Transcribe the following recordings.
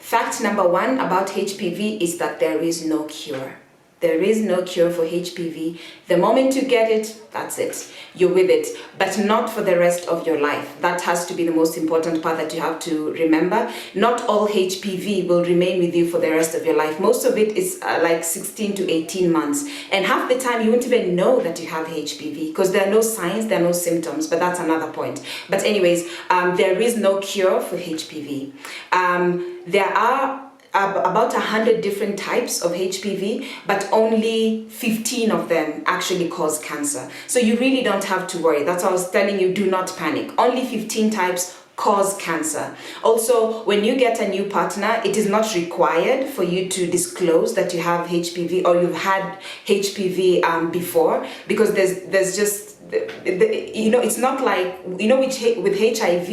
Fact number 1 about HPV is that there is no cure. There is no cure for HPV. The moment you get it, that's it. You're with it, but not for the rest of your life. That has to be the most important part that you have to remember. Not all HPV will remain with you for the rest of your life. Most of it is like 16 to 18 months. And half the time you won't even know that you have HPV because there are no signs, there are no symptoms, but that's another point. But anyways, there is no cure for HPV. There are about 100 different types of HPV, but only 15 of them actually cause cancer. So you really don't have to worry. That's why I was telling you, do not panic. Only 15 types cause cancer. Also, when you get a new partner, it is not required for you to disclose that you have HPV or you've had HPV before, because there's just it's not like, with HIV,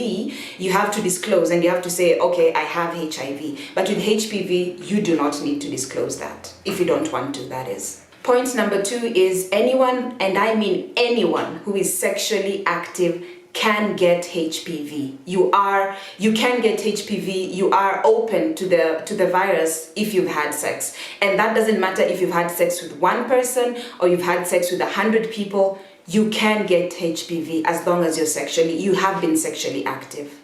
you have to disclose and you have to say, okay, I have HIV. But with HPV, you do not need to disclose that, if you don't want to, that is. Point number 2 is anyone, and I mean anyone, who is sexually active can get HPV. You can get HPV. You are open to the virus if you've had sex. And that doesn't matter if you've had sex with one person or you've had sex with 100 people. You can get HPV as long as you have been sexually active.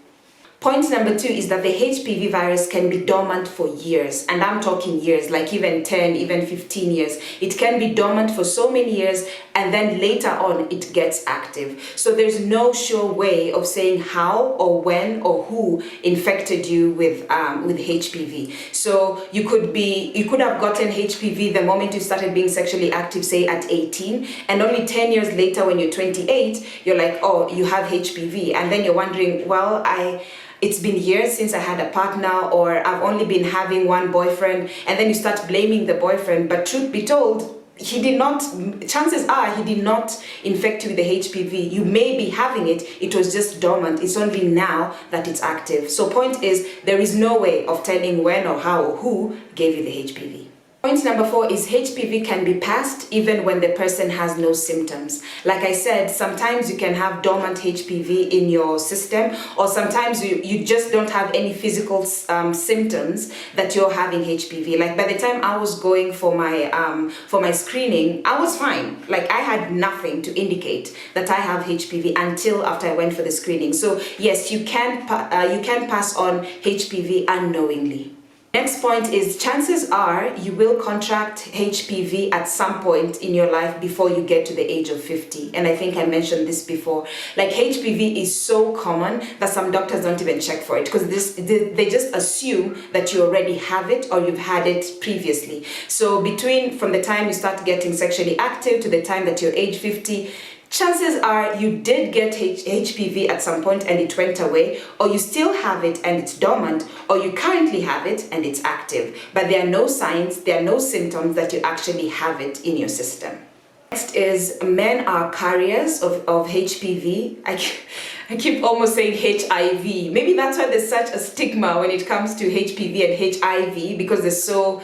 Point number 2 is that the HPV virus can be dormant for years, and I'm talking years, like even 10, even 15 years. It can be dormant for so many years, and then later on it gets active. So there's no sure way of saying how or when or who infected you with HPV. So you could have gotten HPV the moment you started being sexually active, say at 18, and only 10 years later when you're 28, you're like, oh, you have HPV, and then you're wondering, well, it's been years since I had a partner, or I've only been having one boyfriend, and then you start blaming the boyfriend. But truth be told, chances are he did not infect you with the HPV. You may be having it, it was just dormant. It's only now that it's active. So point is, there is no way of telling when or how or who gave you the HPV. Point number 4 is HPV can be passed even when the person has no symptoms. Like I said, sometimes you can have dormant HPV in your system, or sometimes you just don't have any physical symptoms that you're having HPV. Like by the time I was going for my screening, I was fine. Like I had nothing to indicate that I have HPV until after I went for the screening. So yes, you can pass on HPV unknowingly. Next point is chances are you will contract HPV at some point in your life before you get to the age of 50. And I think I mentioned this before. Like HPV is so common that some doctors don't even check for it because they just assume that you already have it or you've had it previously. So from the time you start getting sexually active to the time that you're age 50, chances are you did get HPV at some point and it went away, or you still have it and it's dormant, or you currently have it and it's active. But there are no signs, there are no symptoms that you actually have it in your system. Next is men are carriers of HPV. I keep almost saying HIV. Maybe that's why there's such a stigma when it comes to HPV and HIV, because they're so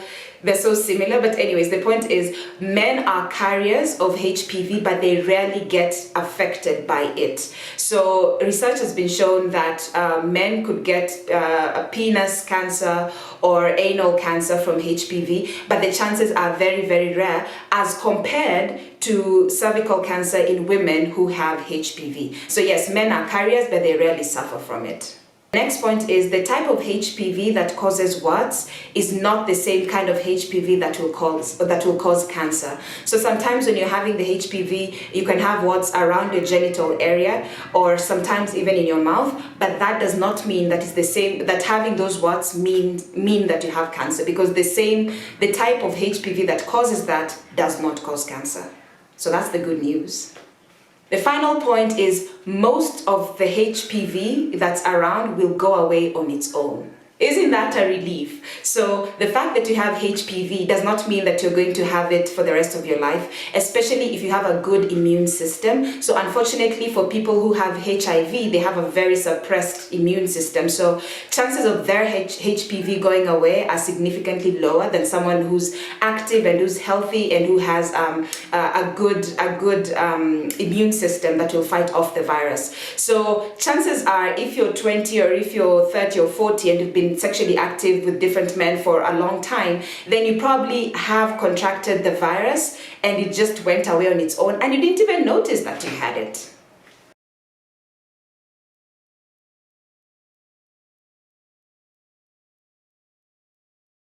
similar. But anyways, the point is men are carriers of HPV, but they rarely get affected by it. So research has been shown that men could get a penis cancer or anal cancer from HPV, but the chances are very, very rare as compared to cervical cancer in women who have HPV. So yes, men are carriers, but they rarely suffer from it. Next point is the type of HPV that causes warts is not the same kind of HPV that will cause cancer. So sometimes when you're having the HPV, you can have warts around your genital area or sometimes even in your mouth, but that does not mean that it's the same, that having those warts mean that you have cancer, because the type of HPV that causes that does not cause cancer. So that's the good news. The final point is most of the HPV that's around will go away on its own. Isn't that a relief? So the fact that you have HPV does not mean that you're going to have it for the rest of your life, especially if you have a good immune system. So unfortunately for people who have HIV, they have a very suppressed immune system. So chances of their HPV going away are significantly lower than someone who's active and who's healthy and who has a good immune system that will fight off the virus. So chances are if you're 20 or if you're 30 or 40 and you've been been sexually active with different men for a long time, then you probably have contracted the virus and it just went away on its own and you didn't even notice that you had it.